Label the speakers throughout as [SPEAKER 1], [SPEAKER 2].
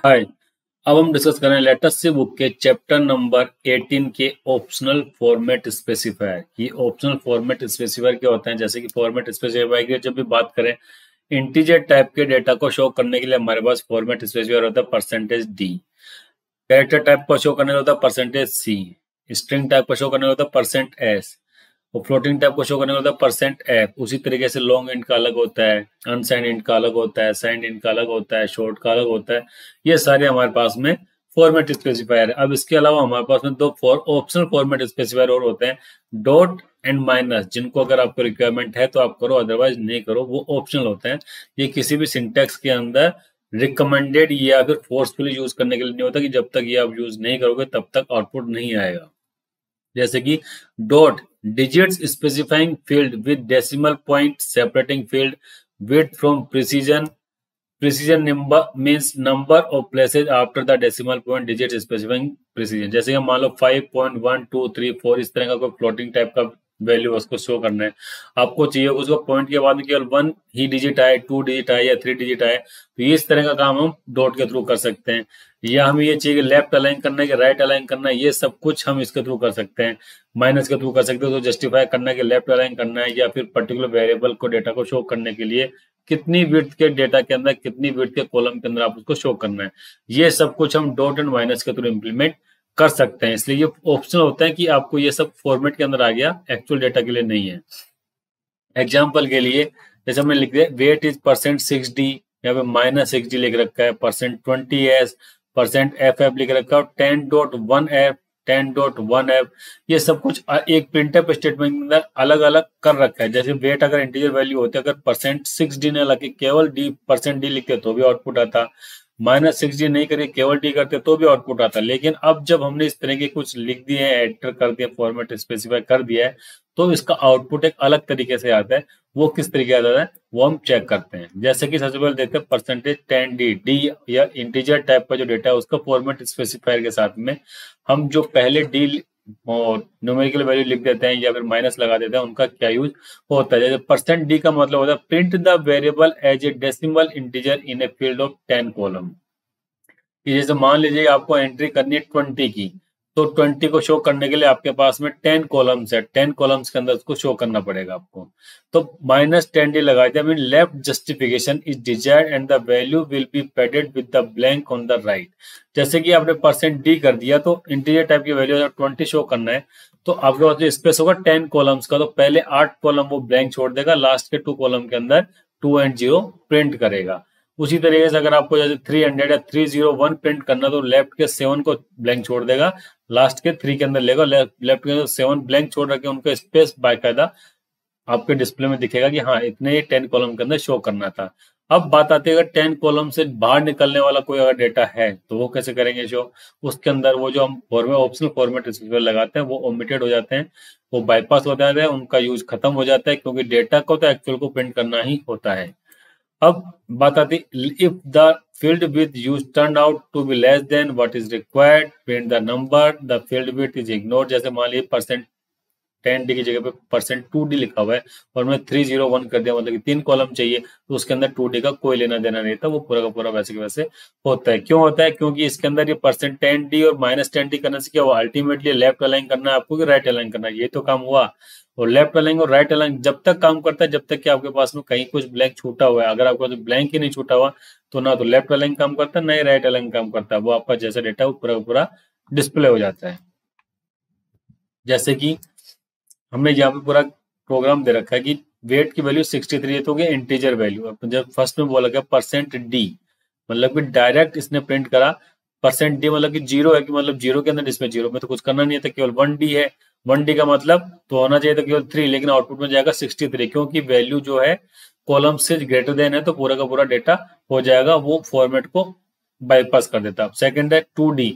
[SPEAKER 1] हाय। अब हम डिस्कस करें लेटेस्ट सी बुक के चैप्टर नंबर 18 के ऑप्शनल फॉर्मेट स्पेसिफायर। ये ऑप्शनल फॉर्मेट स्पेसिफायर क्या होते हैं? जैसे कि फॉर्मेट स्पेसिफायर की जब भी बात करें, इंटीजर टाइप के डेटा को शो करने के लिए हमारे पास फॉर्मेट स्पेसिफायर होता है परसेंटेज डी। कैरेक्टर टाइप को शो करने के लिए होता है परसेंटेज सी। स्ट्रिंग टाइप को शो करने के लिए होता है परसेंट एस। और फ्लोटिंग टाइप को शो करने का होता है परसेंट एफ। उसी तरीके से लॉन्ग इंट का अलग होता है, अनसाइंड इंट का अलग होता है, साइंड इंट का अलग होता है, शॉर्ट का अलग होता है। ये सारे हमारे पास में फॉर्मेट स्पेसिफायर है। अब इसके अलावा हमारे पास में दो ऑप्शनल फॉर्मेट स्पेसिफायर और होते हैं, डॉट एंड माइनस, जिनको अगर आपको रिक्वायरमेंट है तो आप करो, अदरवाइज नहीं करो, वो ऑप्शनल होते हैं। ये किसी भी सिंटेक्स के अंदर रिकमेंडेड या फिर फोर्सफुली यूज करने के लिए नहीं होता कि जब तक ये आप यूज नहीं करोगे तब तक आउटपुट नहीं आएगा। जैसे कि dot digits specifying field with decimal point separating field with from precision. Precision number means number of places after the decimal point digit specifying precision. जैसे कि मान लो 5.123 इस तरह का कोई फ्लोटिंग टाइप का वैल्यू उसको शो करना है, आपको चाहिए उसको पॉइंट के बाद में केवल 1 ही डिजिट आए, 2 डिजिट आए या 3 डिजिट आए, तो ये इस तरह का काम हम डॉट के थ्रू कर सकते हैं। या हमें ये चाहिए कि लेफ्ट अलाइन करना है कि राइट अलाइन करना है, ये सब कुछ हम इसके थ्रू कर सकते हैं। माइनस के थ्रू कर सकते हैं, तो जस्टिफाई करना है कि लेफ्ट अलाइन करना है या फिर पर्टिकुलर वेरिएबल को डेटा को शो करने के लिए कितनी विड्थ के डेटा के अंदर, कितनी विड्थ के कॉलम के अंदर आप उसको शो करना है। ये सब कुछ हम डॉट एंड माइनस के थ्रू इम्प्लीमेंट कर सकते हैं। इसलिए ये ऑप्शनल होता है कि आपको ये सब फॉर्मेट के अंदर आ गया, एक्चुअल डेटा के लिए नहीं है। एग्जाम्पल के लिए जैसे हमने लिख दिया वेट इज परसेंट 6D, यहाँ पे -6D लिख रखा है, परसेंट 20S, परसेंट FF लिख रखा है, 10.1F, 10.1F, ये सब कुछ एक प्रिंटअप स्टेटमेंट के अंदर अलग अलग कर रखा है। जैसे वेट अगर इंटीजर वैल्यू होती है, अगर परसेंट 6D ने लगे केवल डी परसेंट डी लिखते तो भी आउटपुट आता, -6D नहीं करके केवल डी करते तो भी आउटपुट आता। लेकिन अब जब हमने इस तरह के कुछ लिख दिए हैं, एंटर कर दिया, फॉर्मेट स्पेसिफाई कर दिया है, तो इसका आउटपुट एक अलग तरीके से आता है। वो किस तरीके से आता है वो हम चेक करते हैं। जैसे कि सबसे पहले देखते हैं परसेंटेज 10D, डी या इंटीजर टाइप का जो डेटा है उसका फॉर्मेट स्पेसिफायर के साथ में हम जो पहले डी और न्यूमेरिकल वैल्यू लिख देते हैं या फिर माइनस लगा देते हैं, उनका क्या यूज होता है। जैसे परसेंट डी का मतलब होता है print the variable as a decimal integer in a field of 10 column. कि जैसे मान लीजिए आपको एंट्री करनी है 20 की, तो 20 को शो करने के लिए आपके पास में 10 कॉलम्स है, 10 कॉलम्स के अंदर उसको शो करना पड़ेगा आपको। तो -10D लगा दिया, mean left justification is desired and the value will be padded with the blank on the right. जैसे कि आपने %D कर दिया, तो इंटीजर टाइप की वैल्यू 20 शो करना है, तो आपके पास जो स्पेस होगा 10 कॉलम्स का, तो पहले 8 कॉलम वो ब्लैंक छोड़ देगा, लास्ट के 2 कॉलम के अंदर 2 and 0 प्रिंट करेगा। उसी तरीके से अगर आपको जैसे 300 या 301 प्रिंट करना, तो लेफ्ट के 7 को ब्लैंक छोड़ देगा, लास्ट के 3 के अंदर लेगा, लेफ्ट के 7 ब्लैंक छोड़ रखे उनका स्पेस बाकायदा आपके डिस्प्ले में दिखेगा कि हाँ इतने 10 कॉलम के अंदर शो करना था। अब बात आती है अगर 10 कॉलम से बाहर निकलने वाला कोई अगर डेटा है तो वो कैसे करेंगे शो। उसके अंदर वो जो हम फॉर्मेट ऑप्शनल फॉर्मेट लगाते हैं वो ओमिटेड हो जाते हैं, वो बाईपास हो जाते हैं, उनका यूज खत्म हो जाता है, क्योंकि डेटा को तो एक्चुअल को प्रिंट करना ही होता है। अब बात आती if the field width use turn out to be less than what is required print the number, the field width is ignored. जैसे मान लीजिए %10D की जगह पे %2D लिखा हुआ है और मैं 301 कर दिया, मतलब कि 3 कॉलम चाहिए, तो उसके अंदर 2D का कोई लेना देना नहीं था, वो पूरा का पूरा वैसे के वैसे होता है। क्यों होता है? क्योंकि इसके अंदर ये %10D और -10D करने से क्या हुआ, अल्टीमेटली लेफ्ट अलाइन करना है आपको कि राइट अलाइन करना है, ये तो काम हुआ। और लेफ्ट अलाइन और राइट अलाइन जब तक काम करता है जब तक कि आपके पास में कहीं कुछ ब्लैंक छूटा हुआ है। अगर आपके पास ब्लैंक ही नहीं छूटा हुआ तो ना तो लेफ्ट अलाइन काम करता है ना ही राइट अलाइन काम करता है, वो आपका जैसा डेटा वो पूरा पूरा डिस्प्ले हो जाता है। जैसे कि हमने यहाँ पे पूरा प्रोग्राम दे रखा है कि वेट की वैल्यू 63 है, तो इंटीजर वैल्यू। अब जब फर्स्ट में बोला गया %D, मतलब कि डायरेक्ट इसने प्रिंट करा। %D मतलब कि 0 है, कि मतलब 0 के अंदर इसमें 0 में तो कुछ करना नहीं है, तो केवल 1D है। 1D का मतलब तो होना चाहिए था केवल 3, लेकिन आउटपुट में जाएगा 63, क्योंकि वैल्यू जो है कॉलम से ग्रेटर देन है, तो पूरा का पूरा डेटा हो जाएगा, वो फॉर्मेट को बाईपास कर देता। सेकंड है 2D,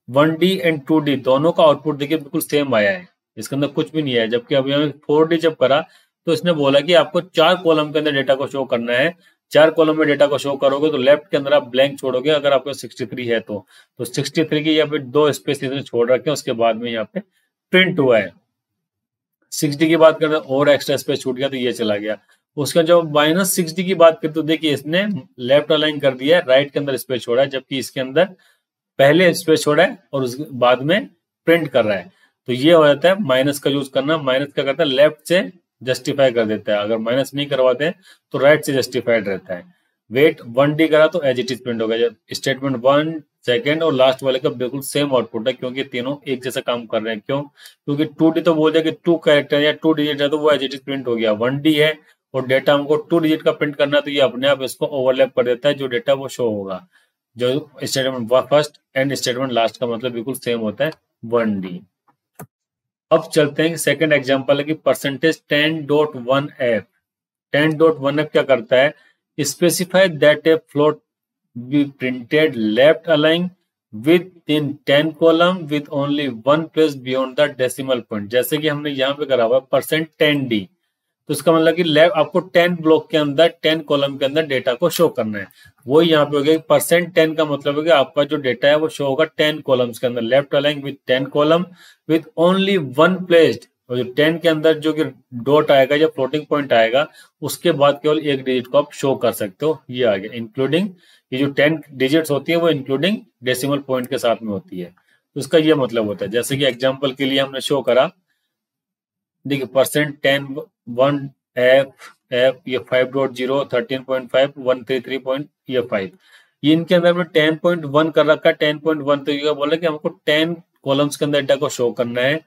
[SPEAKER 1] 1D एंड 2D दोनों का आउटपुट देखिए बिल्कुल सेम आया है, इसके अंदर कुछ भी नहीं है। जबकि अभी हमें 4D जब करा तो इसने बोला कि आपको 4 कॉलम के अंदर डेटा को शो करना है। 4 कॉलम में डेटा को शो करोगे तो लेफ्ट के अंदर आप ब्लैंक छोड़ोगे, अगर आपको 63 है तो 63 की यहाँ पे 2 स्पेस इसने छोड़ रखे हैं, उसके बाद में यहाँ पे प्रिंट हुआ है। 60 की बात करते हैं और एक्स्ट्रा स्पेस छूट गया तो ये चला गया। उसका जब -60 की बात करें तो देखिए इसने लेफ्ट अलाइन कर दिया है, राइट के अंदर स्पेस छोड़ा है, जबकि इसके अंदर पहले स्पेस छोड़ा है और उसके बाद में प्रिंट कर रहा है। तो ये हो जाता है माइनस का यूज करना। माइनस क्या करता है, लेफ्ट से जस्टिफाई कर देता है, अगर माइनस नहीं करवाते हैं तो राइट से जस्टिफाइड रहता है। वेट 1D करा तो एज इट इज प्रिंट होगा। स्टेटमेंट 1, सेकंड और लास्ट वाले का बिल्कुल सेम आउटपुट है, क्योंकि तीनों एक जैसा काम कर रहे हैं। क्यों? क्योंकि 2D तो बोल दिया कि 2 कैरेक्टर या 2 डिजिट है तो वो एज इट इज प्रिंट हो गया। 1D है और डेटा हमको 2 डिजिट का प्रिंट करना है, तो ये अपने आप इसको ओवरलैप कर देता है, जो डेटा वो शो होगा। जो statement first and statement last का मतलब बिल्कुल सेम होता है, 1D। अब चलते हैं सेकंड एग्जांपल है कि परसेंटेज 10.1f। 10.1f क्या करता है, specify that A float be printed left align with in 10 column with only 1 place beyond the decimal point. जैसे कि हमने यहाँ पे करा हुआ %10d, तो इसका मतलब कि लेफ्ट आपको 10 ब्लॉक के अंदर 10 कॉलम के अंदर डेटा को शो करना है। वो यहाँ पे हो गया %10 का मतलब है कि आपका जो डेटा है वो शो होगा 10 कॉलम्स के अंदर, left align with 10 column with only 1 placed. और जो 10 के अंदर जो कि डॉट आएगा या फ्लोटिंग पॉइंट आएगा, उसके बाद केवल एक डिजिट को आप शो कर सकते हो। ये आ गया इंक्लूडिंग, ये जो 10 डिजिट्स होती है वो इंक्लूडिंग डेसिमल पॉइंट के साथ में होती है। तो इसका ये मतलब होता है, जैसे कि एग्जाम्पल के लिए हमने शो करा, देखिए %10.1f ये 5.0 13.5 133.5 ये इनके अंदर में 10.1 कर रखा है। 10.1 तो ये बोला कि हमको 10 कॉलम्स के अंदर डेटा को शो करना है,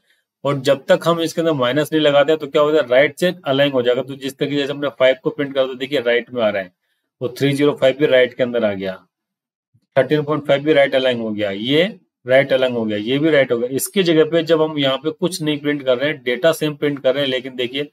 [SPEAKER 1] और जब तक हम इसके अंदर माइनस नहीं लगाते तो क्या होता है, राइट से अलाइन हो जाएगा। तो जिस तरीके जैसे हमने 5 को प्रिंट करा तो देखिए राइट में आ रहा है, वो 305 भी राइट के अंदर आ गया, 13.5 भी राइट अलाइन हो गया, ये राइट अलाइन हो गया, ये भी राइट हो गया। इसकी जगह पे जब हम यहाँ पे कुछ नहीं प्रिंट कर रहे हैं, डेटा सेम प्रिंट कर रहे हैं, लेकिन देखिए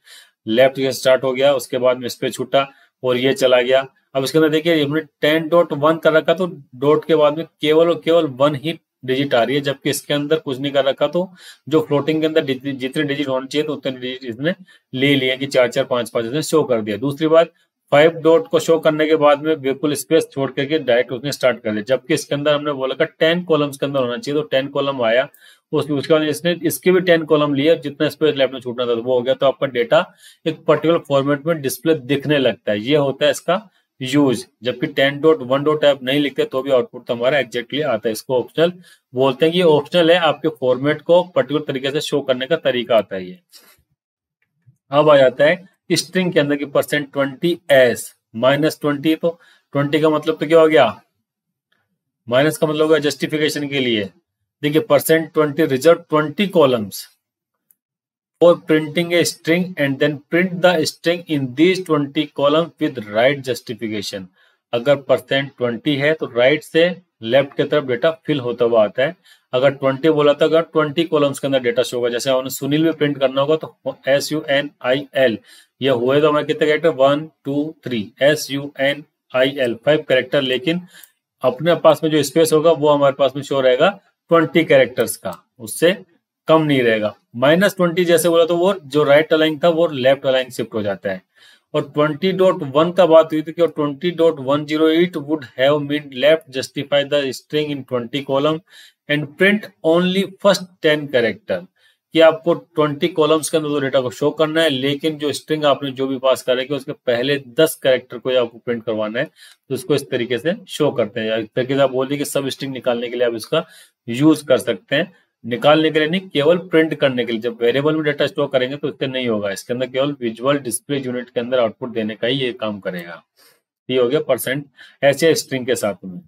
[SPEAKER 1] लेफ्ट से स्टार्ट हो गया, उसके बाद में इस पे छूटा और ये चला गया। अब इसके अंदर देखिए हमने 10.1 कर रखा, तो डॉट के बाद में केवल और केवल 1 ही डिजिट आ रही है, जबकि इसके अंदर कुछ नहीं कर रखा। तो जो फ्लोटिंग के अंदर जितने डिजिट होने चाहिए तो उतने डिजिट इसने ले लिए कि 4 4 5 5 इसने शो कर दिया। दूसरी बात, 5 डॉट को शो करने के बाद में बिल्कुल स्पेस छोड़ करके डायरेक्ट उसने स्टार्ट कर दिया, जबकि इसके अंदर हमने बोला था 10 कॉलम्स के अंदर होना चाहिए, तो 10 कॉलम आया। उसके बाद इसने इसके भी 10 कॉलम लिए, जितना स्पेस लेफ्ट में छूटना था तो वो हो गया। तो आपका डेटा एक पर्टिकुलर फॉर्मेट में डिस्प्ले दिखने लगता है, ये होता है इसका यूज। जबकि 10.1.f नहीं लिखते तो भी आउटपुट हमारा एग्जैक्टली आता है। इसको ऑप्शनल बोलते हैं कि ये ऑप्शनल है, आपके फॉर्मेट को पर्टिकुलर तरीके से शो करने का तरीका आता है ये। अब आ जाता है स्ट्रिंग के अंदर की %20s -20, तो 20 का मतलब तो क्या हो गया, माइनस का मतलब होगा जस्टिफिकेशन के लिए। देखिए %20 reserve 20 columns for printing a string and then print the string in these 20 column with right justification. अगर %20 है तो राइट से लेफ्ट की तरफ डेटा फिल होता हुआ आता है। अगर 20 बोला तो अगर 20 कॉलम्स के अंदर डेटा शो होगा। जैसे हमने सुनील में प्रिंट करना होगा तो SUNIL, ये हुए तो हमारे कितने कैरेक्टर 1 2 3 SUNIL 5 कैरेक्टर, लेकिन अपने पास में जो स्पेस होगा वो हमारे पास में शो रहेगा 20 कैरेक्टर्स का, उससे कम नहीं रहेगा। -20 जैसे बोला तो वो जो राइट अलाइन था वो लेफ्ट अलाइन शिफ्ट हो जाता है। और 20.1 का बात हुई थी कि 20.108 would have mean left justify the string in 20 column and print only first 10 character, कि आपको 20 कॉलम्स के अंदर तो डेटा को शो करना है, लेकिन जो स्ट्रिंग आपने जो भी पास करेंगे उसके पहले 10 कैरेक्टर को आपको प्रिंट करवाना है, तो इसको इस तरीके से शो करते हैं। इस तरीके से आप बोल दिए कि सब स्ट्रिंग निकालने के लिए आप इसका यूज कर सकते हैं, निकालने के लिए नहीं, केवल प्रिंट करने के लिए। जब वेरिएबल में डेटा स्टोर करेंगे तो इससे नहीं होगा, इसके अंदर केवल विजुअल डिस्प्ले यूनिट के अंदर आउटपुट देने का ही ये काम करेगा। ये हो गया % ऐसे स्ट्रिंग के साथ में।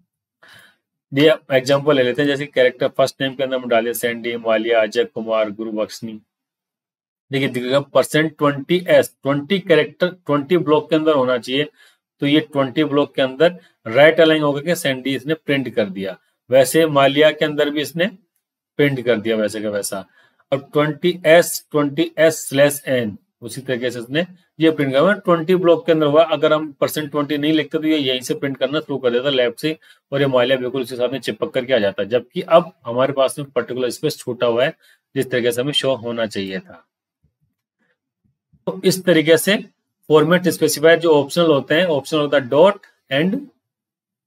[SPEAKER 1] ये एग्जांपल ले लेते हैं, जैसे कैरेक्टर फर्स्ट नेम के अंदर हम डाले सैंडी, मालिया, अजय कुमार, गुरु बख्शनी। देखिए दिखेगा %20s 20 कैरेक्टर 20 ब्लॉक के अंदर होना चाहिए, तो ये 20 ब्लॉक के अंदर राइट अलाइन होकर के सैंडी इसने प्रिंट कर दिया। वैसे मालिया के अंदर भी इसने प्रिंट कर दिया वैसे का वैसा। अब 20s/n उसी तरीके से इसने ये प्रिंट करा 20 ब्लॉक के अंदर हुआ। अगर हम %20 नहीं लिखते तो ये यहीं से प्रिंट करना शुरू कर देता लेफ्ट से, और ये मालिया बिल्कुल उसके साथ में चिपक करके आ जाता है। जबकि अब हमारे पास में पर्टिकुलर स्पेस छूटा हुआ है जिस तरीके से हमें शो होना चाहिए था। तो इस तरीके से फॉर्मेट स्पेसिफायर जो ऑप्शनल होते हैं, ऑप्शनल होता है डॉट एंड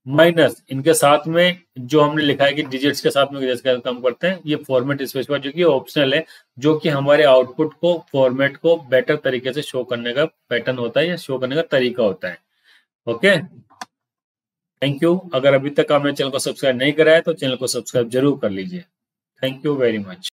[SPEAKER 1] माइनस इनके साथ में जो हमने लिखा है कि डिजिट्स के साथ में कैसे काम करते हैं, ये फॉर्मेट स्पेसिफायर जो कि ऑप्शनल है, जो कि हमारे आउटपुट को फॉर्मेट को बेटर तरीके से शो करने का पैटर्न होता है या शो करने का तरीका होता है। Okay, thank you. अगर अभी तक आपने चैनल को सब्सक्राइब नहीं करा है तो चैनल को सब्सक्राइब जरूर कर लीजिए। Thank you very much.